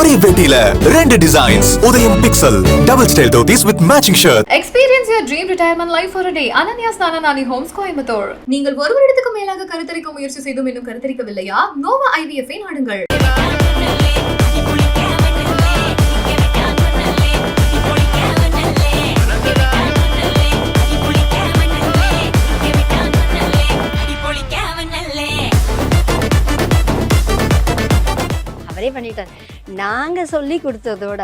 ஒரே வேட்டியில 2 டிசைன்ஸ். உதயம் pixel double style dhotis with matching shirt. Experience your dream retirement life for a day. Ananya Snananani Homes Coimbatore. நீங்கள் ஒரு வருடத்துக்கு மேலாக கருத்தரிக்க முயற்சி செய்தும் இன்னும் கருத்தரிக்கவில்லையா? நோவா IVF ஐ நாடுங்கள். அவரே பண்ணிட்டார். நாங்கள் சொல்லி கொடுத்ததோட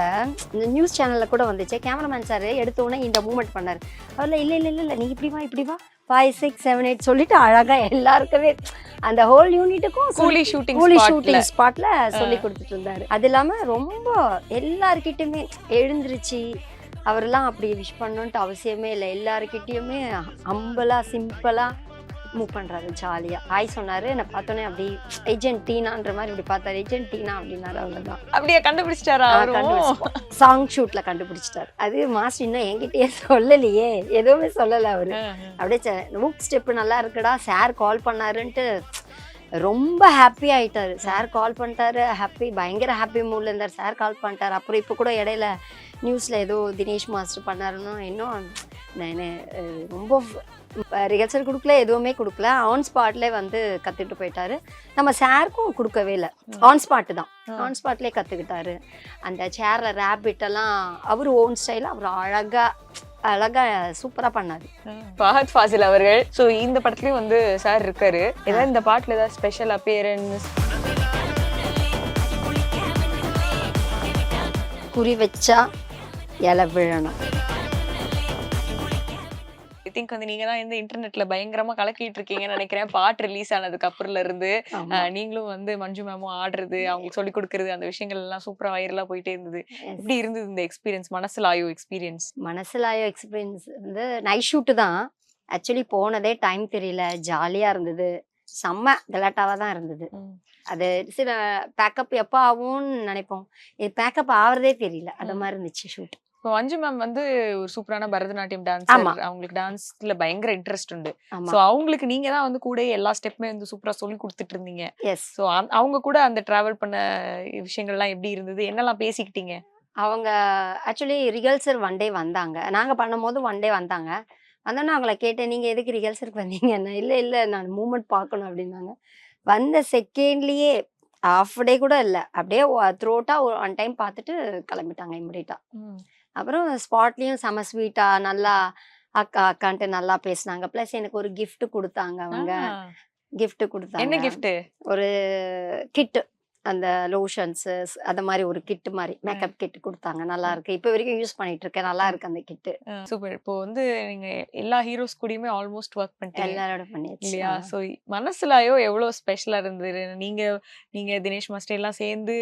இந்த நியூஸ் சேனலில் கூட வந்துச்சு. கேமராமேன் சார் எடுத்தோடனே இந்த மூமெண்ட் பண்ணார். அதில் இல்லை இல்லை இல்லை நீ இப்படி வா 5 6 7 8 சொல்லிட்டு அழகாக எல்லாருக்குமே அந்த ஹோல் யூனிட்டுக்கும் கூலி ஷூட்டிங் ஸ்பாட்டில் சொல்லி கொடுத்துட்டு இருந்தார். அது இல்லாமல் ரொம்ப எல்லாருக்கிட்டையுமே எழுந்திருச்சு அவரெல்லாம் அப்படி விஷ் பண்ணணுன்ட்டு அவசியமே இல்லை. எல்லாருக்கிட்டேயுமே ஹம்பலாக சிம்பிளாக மூவ் பண்ணுறாரு. ஜாலியாக ஹாய் சொன்னார். நான் பார்த்தோன்னே அப்படி ஏஜென்ட் டீனான்ற மாதிரி இப்படி பார்த்தாரு. ஏஜென்ட் டீனா அப்படின்னாரு. அவ்வளோதான். அப்படியே கண்டுபிடிச்சிட்டாரா? சாங் ஷூட்டில் கண்டுபிடிச்சிட்டாரு. அது மாஸ்டர் இன்னும் என்கிட்டயே சொல்லலையே, எதுவுமே சொல்லலை அவர். அப்படியே மூக் ஸ்டெப்பு நல்லா இருக்குடா சார் கால் பண்ணாருன்ட்டு ரொம்ப ஹாப்பி ஆகிட்டார். சார் கால் பண்ணிட்டாரு. பயங்கர ஹாப்பி மூடில் இருந்தார். சார் கால் பண்ணிட்டார். அப்புறம் இப்போ கூட இடையில நியூஸில் ஏதோ தினேஷ் மாஸ்டர் பண்ணாருன்னு இன்னும் நான் ரொம்ப ரிஹர்சல் கொடுக்கல, எதுவுமே கொடுக்கல. ஆன் ஸ்பாட்லேயே வந்து கற்றுட்டு போயிட்டாரு. நம்ம சாருக்கும் கொடுக்கவே இல்லை, ஆன் ஸ்பாட்டு தான். ஆன் ஸ்பாட்லேயே கற்றுக்கிட்டாரு. அந்த சேரில் ரேபிட்டெல்லாம் அவர் ஓன் ஸ்டைலில் அவர் அழகா சூப்பரா பண்ணாரு. ஃபஹத் ஃபாசில் அவர்கள். ஸோ இந்த படத்துலயும் வந்து சார் இருக்காரு. ஏதாவது இந்த பாட்டுல ஏதாவது ஸ்பெஷல் அப்பியரன்ஸ்? குறி வச்சா இலை விழணும். ஐ திங்க் வந்து நீங்க தான் இந்த இன்டர்நெட்ல பயங்கரமா கலக்கிட்டு இருக்கீங்கன்னு நினைக்கிறேன். பாட்டு ரிலீஸ் ஆனதுக்கு அப்புறம்ல இருந்து நீங்களும் வந்து மஞ்சு மேமும் ஆடுறது, அவங்களுக்கு சொல்லி கொடுக்கறது, அந்த விஷயங்கள் எல்லாம் சூப்பரா வைரலா போயிட்டே இருந்தது. எப்படி இருந்தது இந்த எக்ஸ்பீரியன்ஸ்? மனசுலாயோ எக்ஸ்பீரியன்ஸ் வந்து நைட் ஷூட்டு தான். ஆக்சுவலி போனதே டைம் தெரியல, ஜாலியா இருந்தது, செம்ம கலாட்டாவா தான் இருந்தது. அது சில பேக்கப் எப்போ ஆகும்னு நினைப்போம், இது பேக்கப் ஆகுறதே தெரியல, அந்த மாதிரி இருந்துச்சு ஷூட். இப்போ மஞ்சு மேம் வந்து ஒரு சூப்பரான பரதநாட்டியம் டான்ஸர். அவங்களுக்கு டான்ஸ்ல பயங்கர இன்ட்ரெஸ்ட் உண்டு. சோ அவங்களுக்கு நீங்க தான் வந்து கூட எல்லா ஸ்டெப்புமே வந்து சூப்பரா சொல்லி கொடுத்துட்டு இருந்தீங்க. சோ அவங்க கூட அந்த டிராவல் பண்ண விஷயங்கள்லாம் எப்படி இருந்தது? என்னெல்லாம் பேசிக்கிட்டீங்க? அவங்க ஆக்சுவலி ரிஹர்சல் ஒன் டே வந்தாங்க. நாங்க பண்ணும்போது ஒன் டே வந்தாங்க. வந்தோன்னா அவங்கள கேட்டேன், நீங்க எதுக்கு ரிஹர்சலுக்கு வந்தீங்க? என்ன இல்லை நான் மூமெண்ட் பார்க்கணும் அப்படின்னாங்க. வந்த செகண்ட்லயே ஹாஃப் டே கூட இல்லை, அப்படியே த்ரோட்டா ஒன் டைம் பார்த்துட்டு கிளம்பிட்டாங்க இமிடியேட்டா. அப்புறம் ஸ்பாட்லேயும் செம ஸ்வீட்டாக நல்லா அக்கான்ட்டு நல்லா பேசினாங்க. ப்ளஸ் எனக்கு ஒரு கிஃப்ட் கொடுத்தாங்க. அவங்க கிஃப்ட் கொடுத்தாங்க. என்ன கிஃப்ட்? ஒரு கிட்டு, அந்த லோஷன்ஸு அந்த மாதிரி ஒரு கிட்டு மாதிரி மேக்கப் கிட் கொடுத்தாங்க. நல்லா இருக்கு, இப்போ வரைக்கும் யூஸ் பண்ணிட்டு இருக்கேன். நல்லா இருக்கு அந்த கிட்டு. சூப்பர். இப்போ வந்து நீங்க எல்லா ஹீரோஸ் கூடயுமே ஆல்மோஸ்ட் ஒர்க் பண்ணிட்டீங்க. எல்லாரோட பண்ணியாச்சு இல்லையா? ஸோ மனசுலாயோ எவ்வளோ ஸ்பெஷலா இருந்தது? நீங்க தினேஷ் மாஸ்டர் எல்லாம் சேர்ந்து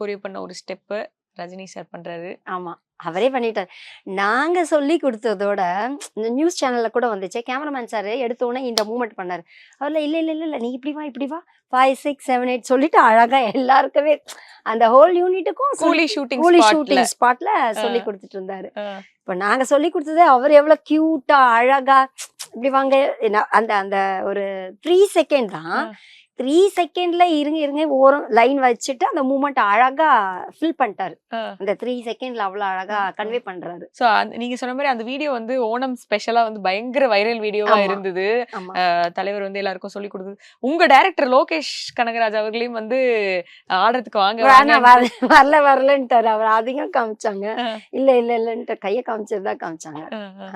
கொரியோ பண்ண ஒரு ஸ்டெப்பு ரஜினி சார் பண்றாரு. ஆமா, அவரே பண்ணிட்டார். நாங்க சொல்லி கொடுத்ததோட இந்த நியூஸ் சேனல்ல கூட வந்துச்சு. கேமராமேன் சார் எடுத்தோடனே இந்த மூமெண்ட் பண்ணாரு. அதில் இல்லை இல்லை இல்லை நீ இப்படி வா 5 6 7 8 சொல்லிட்டு அழகா எல்லாருக்குமே அந்த ஹோல் யூனிட்டுக்கும் கூலி ஷூட்டிங் ஸ்பாட்ல சொல்லி கொடுத்துட்டு இருந்தாரு. இப்போ நாங்க சொல்லி கொடுத்தது அவர் எவ்வளவு கியூட்டா அழகா இப்படி வாங்க அந்த அந்த ஒரு 3 செகண்ட் தான். 3 செகண்ட்ல இருங்க ஓரம் லைன் வச்சுட்டு அந்த மூமெண்ட் அழகா ஃபில் பண்ணிட்டாரு. அந்த 3 செகண்ட்ல அவ்வளவு அழகா கன்வே பண்றாரு. சோ நீங்க சொன்ன மாதிரி அந்த வீடியோ வந்து ஓணம் ஸ்பெஷலா வந்து பயங்கர வைரல் வீடியோவா இருந்தது. தலைவர் வந்து எல்லாருக்கும் சொல்லி கொடுத்தது. உங்க டைரக்டர் லோகேஷ் கனகராஜ் அவர்களையும் வந்து ஆடுறதுக்கு வரலன்ட்டாரு. அவர் அதிகம் காமிச்சாங்க. இல்லன்ட்டு கைய காமிச்சதுதான் காமிச்சாங்க.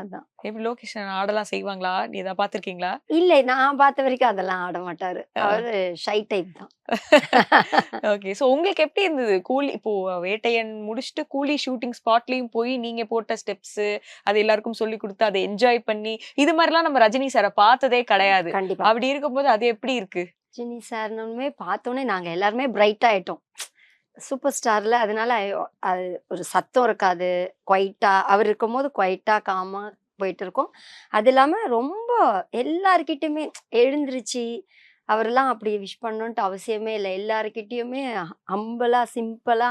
அதான். எப்படி லோகேஷ் ஆடலாம் செய்வாங்களா? நீ ஏதாவது பாத்திருக்கீங்களா? இல்ல, நான் பார்த்த வரைக்கும் அதெல்லாம் ஆட மாட்டாரு. அவரு ஷை டைப் தான். ஓகே. சோ உங்களுக்கு எப்படி இருந்தது? கூலி இப்போ வேட்டையன் முடிச்சுட்டு கூலி ஷூட்டிங் ஸ்பாட்லயும் போய் நீங்க போட்ட ஸ்டெப்ஸ் அது எல்லாருக்கும் சொல்லி கொடுத்து அதை என்ஜாய் பண்ணி, இது மாதிரிலாம் நம்ம ரஜினி சாரை பார்த்ததே கிடையாது. கண்டிப்பா. அப்படி இருக்கும்போது அது எப்படி இருக்கு? ரஜினி சார்னுமே பார்த்தோன்னே நாங்க எல்லாருமே பிரைட் ஆயிட்டோம். சூப்பர் ஸ்டார்ல, அதனால அது ஒரு சத்தம் இருக்காது, குவைட்டா அவர் இருக்கும் போது குவைட்டா காமா போயிட்டு இருக்கோம். அது இல்லாம ரொம்ப எல்லாருக்கிட்டையுமே எழுந்திருச்சு அவரெல்லாம் அப்படி விஷ் பண்ணணுன்ட்டு அவசியமே இல்லை. எல்லாருக்கிட்டையுமே ஹம்பலா சிம்பிளா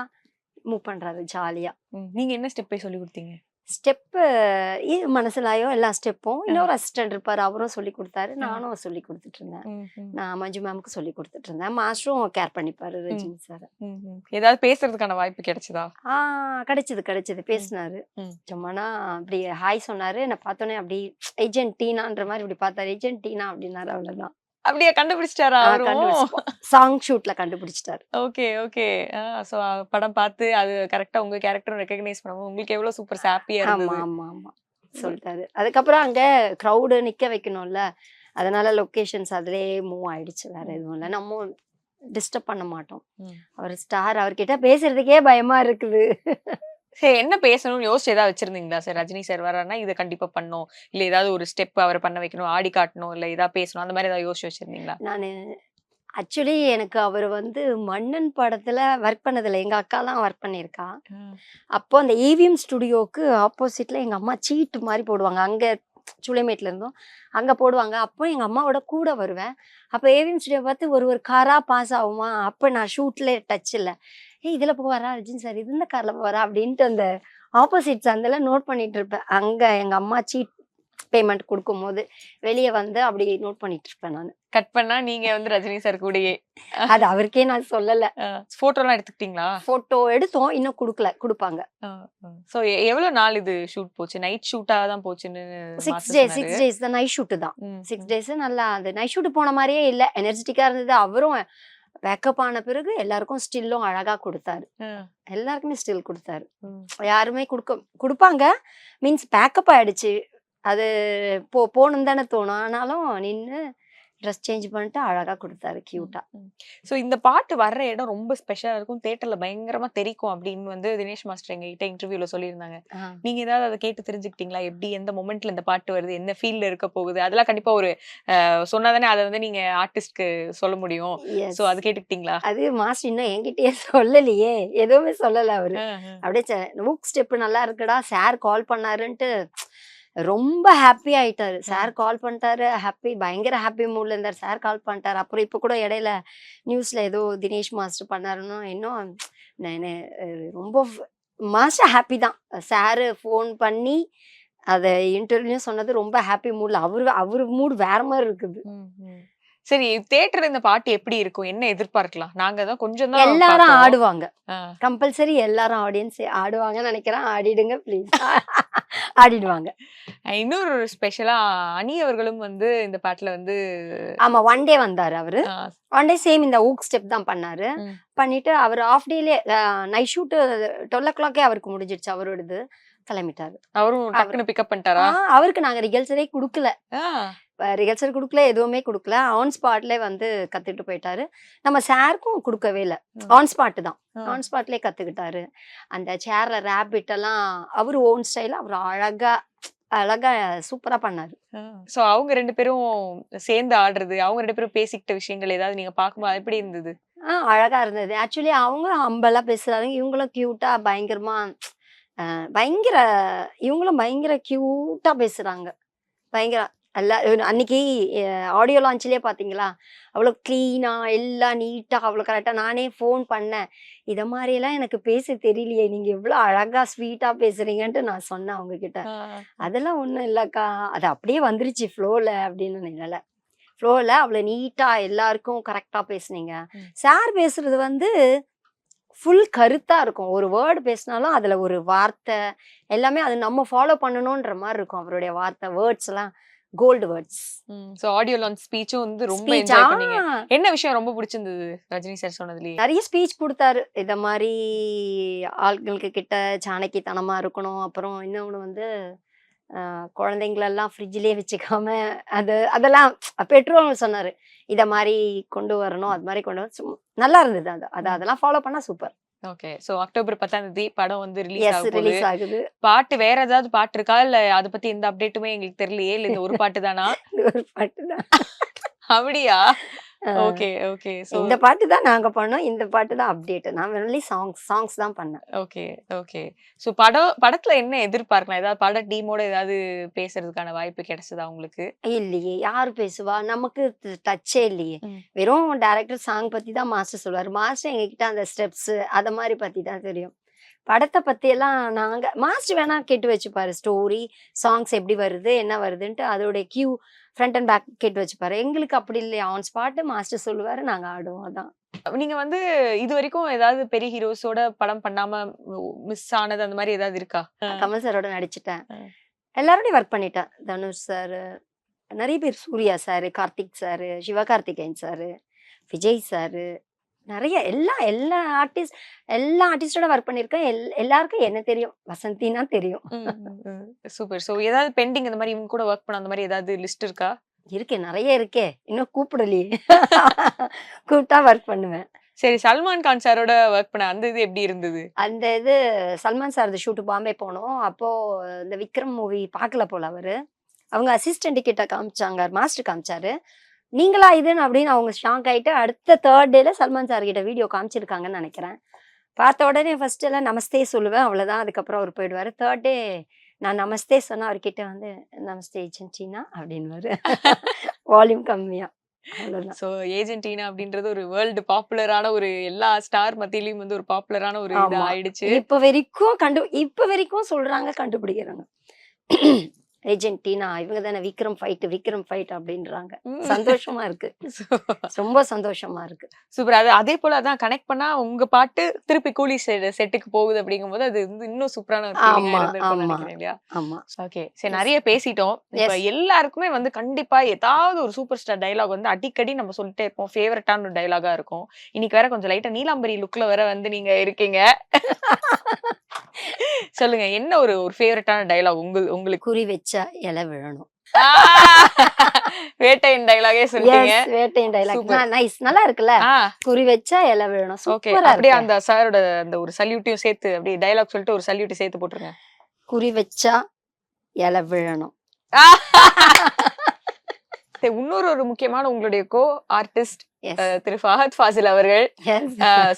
மூவ் பண்றாரு ஜாலியா. நீங்க என்ன ஸ்டெப் சொல்லி கொடுத்தீங்க? ஸ்டெப்பு மனசுலாயோ எல்லா ஸ்டெப்பும் இன்னொரு அசிஸ்டன்ட் இருப்பார், அவரும் சொல்லி கொடுத்தாரு, நானும் சொல்லி கொடுத்துட்டு இருந்தேன். நான் மஞ்சு மேமுக்கு சொல்லி கொடுத்துட்டு இருந்தேன். மாஸ்டரும் கேர் பண்ணிப்பாரு ரஜினி சார். ஏதாவது பேசுறதுக்கான வாய்ப்பு கிடைச்சதா? கிடைச்சது பேசினாரு. சும்மானா அப்படி ஹாய் சொன்னாரு, என்ன பார்த்தோன்னே அப்படி ஏஜென்ட் டீனான்ற மாதிரி இப்படி பார்த்தாரு, ஏஜென்ட் டீனா அப்படின்னாரு. அவ்வளவுதான். அப்படியே கண்டுபிடிச்சிட்டாரா? சாங் ஷூட்ல கண்டுபிடிச்சிட்டாரு. Okay okay. சோ படம் பார்த்து அது கரெக்டா உங்க கேரக்டரும் ரெகக்னைஸ் பண்ணும்போது உங்களுக்கு எவ்வளவு சூப்பர் ஹாப்பியா இருந்தது? ஆமா சொல்லிட்டாரு. அதுக்கப்புறம் அங்க கிரௌடு நிக்க வைக்கணும்ல, அதனால லொகேஷன்ஸ் அதுலயே மூவ் ஆயிடுச்சு. வேற எதுவும் இல்ல, நம்ம டிஸ்டர்ப் பண்ண மாட்டோம். அவர் ஸ்டார், அவர்கிட்ட பேசுறதுக்கே பயமா இருக்குது. சரி, என்ன பேசணும்னு யோசிச்சு ஏதாவது வச்சிருந்தீங்களா சார்? ரஜினி சார் வராருன்னா இதை கண்டிப்பா பண்ணணும், இல்ல ஏதாவது ஒரு ஸ்டெப் அவர் பண்ண வைக்கணும், ஆடி காட்டணும், இல்ல ஏதாவது பேசணும், அந்த மாதிரி ஏதாவது யோசிச்சு வச்சிருந்தீங்களா? நான் ஆக்சுவலி எனக்கு அவர் மன்னன் படத்துல ஒர்க் பண்ணதில்லை, எங்க அக்கா தான் ஒர்க் பண்ணியிருக்கா. அப்போ அந்த ஏவிஎம் ஸ்டுடியோக்கு ஆப்போசிட்ல எங்க அம்மா சீட்டு மாதிரி போடுவாங்க, அங்க சுளைமேட்ல இருந்தோம் அங்க போடுவாங்க. அப்போ எங்க அம்மாவோட கூட வருவேன். அப்போ ஏவிஎம் ஸ்டுடியோ பார்த்து ஒரு காரா பாஸ் ஆகுமா, அப்போ நான் ஷூட்ல டச் இல்லை, இதுல போவாரா ரஜினி சார், இது இந்த கார்ல போவாரா அப்படின்ட்டு அந்த ஆப்போசிட் சந்தில நோட் பண்ணிட்டு இருப்பேன். அங்க எங்க அம்மா சீட் பேமெண்ட் கொடுக்கும் போது வெளியே வந்து அப்படி நோட் பண்ணிட்டு இருப்பேன். நான் கட் பண்ணா நீங்க ரஜினி சார் கூடயே. அது அவருக்கே நான் சொல்லல. போட்டோ எல்லாம் எடுத்துக்கிட்டீங்களா? போட்டோ எடுத்தோம், இன்னும் கொடுப்பாங்க. சோ எவ்வளவு நாள் இது ஷூட் போச்சு? நைட் ஷூட்டா தான் போச்சுன்னு? 6 days தான் நைட் ஷூட் தான். 6 days நல்லா அந்த நைட் ஷூட் போன மாதிரியே இல்ல, எனர்ஜெட்டிக்கா இருந்தது. அவரும் பேக்கப் ஆன பிறகு எல்லாருக்கும் ஸ்டில்லும் அழகா கொடுத்தாரு. எல்லாருக்குமே ஸ்டில் கொடுத்தாரு. யாருமே கொடுப்பாங்க மீன்ஸ் பேக்கப் ஆயிடுச்சு, அது போகணும் தானே தோணும். ஆனாலும் நின்று ட்ரெஸ் சேஞ்ச் பண்ணிட்டு அழகா கொடுத்தாரு, கியூட்டா. ஸோ இந்த பாட்டு வர்ற இடம் ரொம்ப ஸ்பெஷலா இருக்கும், தியேட்டர்ல பயங்கரமா தெரிக்கும் அப்படின்னு தினேஷ் மாஸ்டர் எங்ககிட்ட இன்டர்வியூல சொல்லியிருந்தாங்க. நீங்க ஏதாவது அதை கேட்டு தெரிஞ்சுக்கிட்டீங்களா? எப்படி எந்த மொமெண்ட்ல இந்த பாட்டு வருது, என்ன ஃபீல்ல இருக்க போகுது, அதெல்லாம் கண்டிப்பா ஒரு சொன்னாதானே அதை நீங்க ஆர்டிஸ்ட்க்கு சொல்ல முடியும். ஸோ அது கேட்டுக்கிட்டீங்களா? அது மாஸ்டர் இன்னும் என்கிட்டயே சொல்லலையே, எதுவுமே சொல்லல அவரு. அப்படியே ஊக் ஸ்டெப் நல்லா இருக்குடா, சார் கால் பண்ணாருன்ட்டு ரொம்ப ஹாப்பி ஆயிட்டாரு. சார் கால் பண்ணிட்டாரு, ஹாப்பி, பயங்கர ஹாப்பி மூட்ல இருந்தாரு. சார் கால் பண்ணிட்டாரு. அப்புறம் இப்ப கூட இடையில நியூஸ்ல ஏதோ தினேஷ் மாஸ்டர் பண்ணாருன்னு இன்னும் ரொம்ப மாஸ்டர் ஹாப்பி தான். சாரு ஃபோன் பண்ணி அதை இன்டர்வியூ சொன்னது ரொம்ப ஹாப்பி மூட்ல. அவரு மூட் வேற மாதிரி இருக்குது. சரி, தியேட்டர் இந்த பாட்டு எப்படி இருக்கும், என்ன எதிர்பார்க்கலாம்? நாங்க தான் கொஞ்சம் தான் எல்லாரும் ஆடுவாங்க, கம்பல்சரி எல்லாரும் ஆடியன்ஸ் ஆடுவாங்கன்னு நினைக்கிறேன். ஆடிடுங்க ப்ளீஸ். ஆடிடுவாங்க. இன்னொரு ஸ்பெஷலா அனி அவர்களும் இந்த பாட்டுல ஆமா ஒன் டே வந்தாரு. அவரு ஒன் டே சேம் இந்த ஊக் ஸ்டெப் தான் பண்ணாரு. பண்ணிட்டு அவர் ஆஃப் டேலே நைட் ஷூட் 12 o'clock அவருக்கு முடிஞ்சிடுச்சு. அவரோடது கிளம்பிட்டாரு. அவரும் டக்குனு பிக்கப் பண்ணிட்டாரா? அவருக்கு நாங்க ரிஹர்சலே கொடுக்கல, ரிஹர்சல் கொடுக்கல, எதுவுமே கொடுக்கல. ஆன் ஸ்பாட்ல கத்துக்கிட்டு போயிட்டாரு. நம்ம சாருக்கும் கொடுக்கவே இல்லை, ஆன் ஸ்பாட் தான். ஆன் ஸ்பாட்லயே கத்துக்கிட்டாரு. அந்த சேர்ல ரேபிட் எல்லாம் அவரு ஓன் ஸ்டைல அவர் அழகா சூப்பரா பண்ணாரு. சோ அவங்க 2 பேரும் சேர்ந்து ஆடுறது, அவங்க 2 பேரும் பேசிக்கிட்ட விஷயங்கள் ஏதாவது நீங்க பாக்கும்போது எப்படி இருந்தது? அழகா இருந்தது. ஆக்சுவலி அவங்க அம்பலா பேசுறாங்க, இவங்களும் கியூட்டா பயங்கரமா இவங்களும் பயங்கர கியூட்டா பேசுறாங்க. பயங்கர அன்னைக்கு ஆடியோ லான்ச்லயே பாத்தீங்களா, அவ்வளவு கிளீனா எல்லாம் நீட்டா அவ்வளவு கரெக்டா. நானே போன் பண்ணேன், இத மாதிரி எல்லாம் எனக்கு பேச தெரியலையே, நீங்க எவ்வளவு அழகா ஸ்வீட்டா பேசுறீங்கன்ட்டு நான் சொன்னேன் அவங்க கிட்ட. அதெல்லாம் ஒண்ணும் இல்லக்கா, அது அப்படியே வந்துருச்சு ஃப்ளோல அப்படின்னு. நினைல ஃப்ளோல அவ்வளவு நீட்டா எல்லாருக்கும் கரெக்டா பேசுனீங்க. சார் பேசுறது ஃபுல் கருத்தா இருக்கும். ஒரு வேர்டு பேசினாலும் அதுல ஒரு வார்த்தை எல்லாமே அது நம்ம ஃபாலோ பண்ணணும்ன்ற மாதிரி இருக்கும். அவருடைய வார்த்தை வேர்ட்ஸ் எல்லாம் gold words. So audio launch ஸ்பீச்சும் ரொம்ப என்ஜாய் பண்ணீங்க. என்ன விஷயம் ரொம்ப பிடிச்சிருந்தது ரஜினி சார் சொன்னதுலயே? நிறைய ஸ்பீச் கொடுத்தாரு. இத மாதிரி ஆட்களுக்கு கிட்ட சாணக்கித்தனமா இருக்கணும். அப்புறம் இன்னொன்னு குழந்தைங்களெல்லாம் ஃப்ரிட்ஜ்லயே வச்சுக்காம அதெல்லாம் பெட்ரோல் சொன்னாரு, இத மாதிரி கொண்டு வரணும், அது மாதிரி கொண்டு வர நல்லா இருந்தது. அதெல்லாம் ஃபாலோ பண்ணா சூப்பர். ஓகே. சோ அக்டோபர் 10 படம் ரிலீஸ் ஆகுது. பாட்டு வேற ஏதாவது பாட்டு இருக்கா, இல்ல அத பத்தி எந்த அப்டேட்டுமே எங்களுக்கு தெரியலையே, இல்ல இந்த ஒரு பாட்டு தானா? ஒரு பாட்டு தான். அப்படியா? Okay okay. சோ இந்த பாட்டு தான் நாங்க பண்ணோம், இந்த பாட்டு தான் அப்டேட். நான் ஒன்லி சாங்ஸ் தான் பண்ணேன். Okay okay. சோ படத்துல என்ன எதிர்பார்க்கலாம்? ஏதாவது பட டீமோட ஏதாவது பேசுறதுக்கான வாய்ப்பு கிடைச்சதா உங்களுக்கு? இல்லையே, யாரு பேசுவா, நமக்கு டச்சே இல்லையே. வெறும் டைரக்டர் சாங் பத்தி தான் மாஸ்டர் சொல்லுவாரு. மாஸ்டர் எங்ககிட்ட அந்த ஸ்டெப்ஸ் அத மாதிரி பத்தி தான் தெரியும். படத்தை பத்தி எல்லாம் நாங்க மாஸ்டர் வேணா கேட்டு வச்சுப்பாரு, ஸ்டோரி சாங்ஸ் எப்படி வருது என்ன வருதுன்ட்டு அதோட கியூ ஃப்ரண்ட் அண்ட் பேக் கேட்டு வச்சுப்பாரு. எங்களுக்கு அப்படி இல்லையா, ஆன் ஸ்பாட் மாஸ்டர் சொல்லுவாரு, நாங்க ஆடுவோம். அதான். நீங்க வந்து இது வரைக்கும் ஏதாவது பெரிய ஹீரோஸோட படம் பண்ணாம மிஸ் ஆனது அந்த மாதிரி ஏதாவது இருக்கா? கமல் சாரோட நடிச்சிட்டேன், எல்லாரோடையும் ஒர்க் பண்ணிட்டேன். தனுஷ் சார், நிறைய பேர், Suriya sir, Karthik sir, Sivakarthikeyan sir, Vijay sir, நிறைய எல்லா ஆர்டிஸ்டோட ஒர்க் பண்ணியிருக்கேன். எல்லாருக்கும் என்ன தெரியும், வசந்தினா தெரியும். சூப்பர். சோ ஏதாவது பெண்டிங் இந்த மாதிரி இவங்க கூட ஒர்க் பண்ண அந்த மாதிரி ஏதாவது லிஸ்ட் இருக்கா? இருக்கே, நிறைய இருக்கே, இன்னும் கூப்பிடலையே. கூப்பிட்டா ஒர்க் பண்ணுவேன். சரி, சல்மான் கான் சாரோட ஒர்க் பண்ண அந்த இது எப்படி இருந்தது? அந்த இது சல்மான் சார் ஷூட்டு பாம்பே போனோம். அப்போ இந்த விக்ரம் மூவி பார்க்கல போல அவரு, அவங்க அசிஸ்டன்ட் கிட்ட காமிச்சாங்க, மாஸ்டர் காமிச்சாரு. நீங்களா இதுன்னு அப்படின்னு அவங்க ஷாக் ஆயிட்டு அடுத்த 3rd டேல சல்மான் சார் கிட்ட வீடியோ காமிச்சிருக்காங்கன்னு நினைக்கிறேன். பார்த்த உடனே ஃபர்ஸ்ட் எல்லாம் நமஸ்தே சொல்லுவேன், அவ்வளவுதான். அதுக்கப்புறம் அவர் போயிடுவாரு. 3rd டே நான் நமஸ்தே சொன்னா அவர்கிட்ட வந்து நமஸ்தே ஏஜென்டினா அப்படின்னு வால்யூம் கம்மியா. சோ ஏஜென்டினா அப்படின்றது ஒரு வேர்ல்டு பாப்புலரான ஒரு எல்லா ஸ்டார் மத்தியிலயும் வந்து ஒரு பாப்புலரான ஒரு இது ஆயிடுச்சு. இப்ப வரைக்கும் சொல்றாங்க, கண்டுபிடிக்கிறாங்க. ஏஜென்டினா இவங்க தானே விக்ரம் ஃபைட் அப்படின்றாங்க. சந்தோஷமா இருக்கு, ரொம்ப சந்தோஷமா இருக்கு. சூப்பர். அதே போல அதான் கனெக்ட் பண்ணா உங்க பாட்டு திருப்பி கூலி செட்டுக்கு போகுது அப்படிங்கும் போது அது வந்து இன்னும் சூப்பரான இல்லையா? ஓகே, சரி, நிறைய பேசிட்டோம். இப்ப எல்லாருக்குமே வந்து கண்டிப்பா ஏதாவது ஒரு சூப்பர் ஸ்டார் டைலாக் வந்து அடிக்கடி நம்ம சொல்லிட்டே இருப்போம், ஃபேவரட்டான ஒரு டைலாகா இருக்கும். இன்னைக்கு வேற கொஞ்சம் லைட்டா நீலாம்பரி லுக்ல வேற வந்து நீங்க இருக்கீங்க. சொல்லுங்க, என்ன ஒரு ஃபேவரட்டான டைலாக் உங்களுக்கு? குறி வச்சா இலை விழணும். வேட்டையின் டைலாகே சொல்றீங்க. வேட்டையின் டைலாக் நைஸ், நல்லா இருக்குல்ல. குறி வச்சா இலை விழணும். ஓகே, அப்படியே அந்த சாரோட அந்த ஒரு சல்யூட்டையும் சேர்த்து அப்படியே டைலாக் சொல்லிட்டு ஒரு சல்யூட் சேர்த்து போட்டுருங்க. குறி வச்சா இலை விழணும். இன்னொரு முக்கியமான உங்களுடைய கோ ஆர்டிஸ்ட் திரு ஃபஹத் ஃபாசில் அவர்கள்.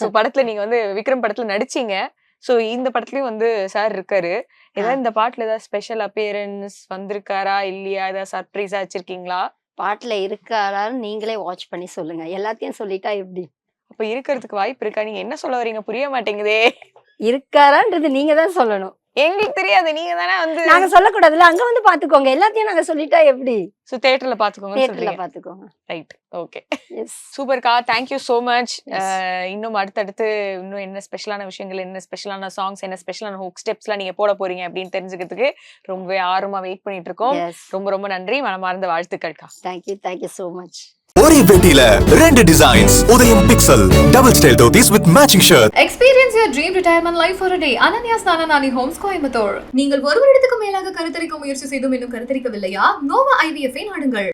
சோ படத்துல நீங்க வந்து விக்ரம் படத்துல நடிச்சீங்க. சோ இந்த படத்துலயும் வந்து சார் இருக்காரு. ஏதாவது இந்த பாட்டுல ஏதாவது ஸ்பெஷல் அப்பியரன்ஸ் வந்திருக்காரா இல்லையா, ஏதாவது சர்ப்ரைஸா வச்சிருக்கீங்களா? பாட்டுல இருக்காரான்னு நீங்களே வாட்ச் பண்ணி சொல்லுங்க, எல்லாத்தையும் சொல்லிட்டா எப்படி? அப்ப இருக்கிறதுக்கு வாய்ப்பு இருக்கா? நீங்க என்ன சொல்ல வரீங்க புரிய மாட்டேங்குதே. இருக்காரான்றது நீங்க தான் சொல்லணும், எங்களுக்கு தெரியாது. நீங்க தானே வந்து. நாங்க சொல்லக்கூடாதுல்ல, அங்க வந்து பாத்துக்கோங்க, எல்லாத்தையும் நாங்க சொல்லிட்டா எப்படி? சோ தியேட்டர்ல பாத்துக்கோங்க. தியேட்டர்ல பாத்துக்கோங்க. ரைட், ஓகே, சூப்பர்க்கா, தேங்க்யூ சோ மச். இன்னும் அடுத்தடுத்து இன்னும் என்ன ஸ்பெஷலான விஷயங்கள், என்ன ஸ்பெஷலான சாங்ஸ், என்ன ஸ்பெஷலான ஹூக் ஸ்டெப்ஸ்லாம் நீங்க போட போறீங்க அப்படின்னு தெரிஞ்சுக்கிறதுக்கு ரொம்பவே ஆர்வமா வெயிட் பண்ணிட்டு இருக்கோம். ரொம்ப ரொம்ப நன்றி, மனமார்ந்த வாழ்த்துக்கள்க்கா. Thank you so much. ஒரே பெட்டியில 2 டிசைன்ஸ், உதயம் pixel double style dhotis with matching shirt. Experience your dream retirement life for a day. Ananya's Nananani Homes Coimbatore. நீங்கள் ஒரு வருடத்துக்கு மேலாக கருத்தரிக்க முயற்சி செய்தும் இன்னும் கருத்தரிக்கவில்லையா? நோவா IVF-ஐ நாடுங்கள்.